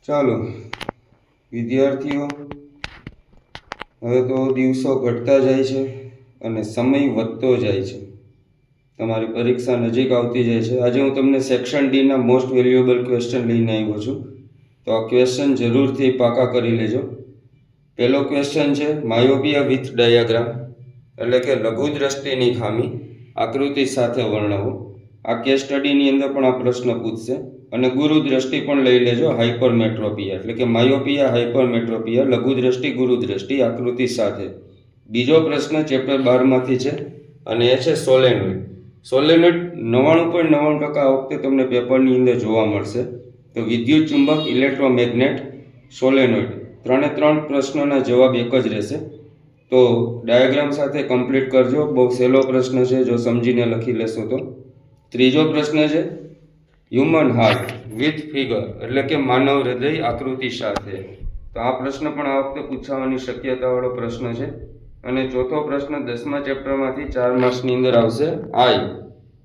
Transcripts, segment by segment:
ચાલો વિદ્યાર્થીઓ, હવે તો દિવસો ઘટતા જાય છે અને સમય વધતો જાય છે. તમારી પરીક્ષા નજીક આવતી જાય છે. આજે હું તમને સેક્શન ડીના મોસ્ટ વેલ્યુએબલ ક્વેશ્ચન લઈને આવ્યો છું. તો આ ક્વેશ્ચન જરૂરથી પાકા કરી લેજો. પહેલો ક્વેશ્ચન છે માયોપિયા વિથ ડાયાગ્રામ, એટલે કે લઘુ દ્રષ્ટિની ખામી આકૃતિ સાથે વર્ણવો. આ કેસ સ્ટડીની અંદર પણ આ પ્રશ્ન પૂછશે. અને ગુરુ દ્રષ્ટિ પણ લઈ લેજો, હાઇપરમેટ્રોપિયા એટલે કે માયોપિયા, હાઇપરમેટ્રોપિયા, લઘુ દ્રષ્ટિ, ગુરુ દ્રષ્ટિ આકૃતિ સાથે. બીજો પ્રશ્ન ચેપ્ટર 12 માંથી છે અને એ છે સોલેનોઇડ. સોલેનોઇડ 99.99% આ વખતે તમને પેપરની અંદર જોવા મળશે. તો વિદ્યુત ચુંબક, ઇલેક્ટ્રોમેગ્નેટ, સોલેનોઇડ, ત્રણે ત્રણ પ્રશ્નોના જવાબ એક જ રહેશે. તો ડાયાગ્રામ સાથે કમ્પ્લીટ કરજો. બહુ સહેલો પ્રશ્ન છે જો સમજીને લખી લેશો તો. ત્રીજો પ્રશ્ન છે હ્યુમન હાર્ટ વિથ ફિગર, એટલે કે માનવ હૃદય આકૃતિ સાથે. તો આ પ્રશ્ન પણ આ વખતે પૂછાવાની શક્યતાવાળો પ્રશ્ન છે. અને ચોથો પ્રશ્ન 10મા ચેપ્ટરમાંથી 4 માર્ક્સની અંદર આવશે.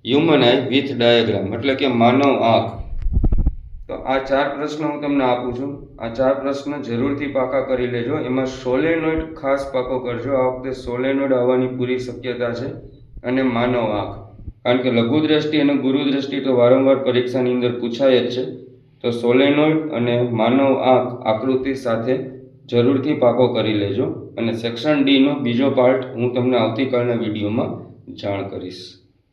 હ્યુમન આઈ વિથ ડાયાગ્રામ, એટલે કે માનવ આંખ. તો આ 4 પ્રશ્ન હું તમને આપું છું. આ 4 પ્રશ્ન જરૂરથી પાકા કરી લેજો. એમાં સોલેનોઇડ ખાસ પાકો કરજો. આ વખતે સોલેનોઇડ આવવાની પૂરી શક્યતા છે અને માનવ આંખ. કારણ કે લઘુ દ્રષ્ટિ અને ગુરુ દ્રષ્ટિ તો વારંવાર પરીક્ષાની અંદર પૂછાય જ છે. તો સોલેનોઇડ અને માનવ આંખ આકૃતિ સાથે જરૂરથી પાકો કરી લેજો. અને સેક્શન ડીનો બીજો પાર્ટ હું તમને આવતીકાલના વિડીયોમાં જાણ કરીશ.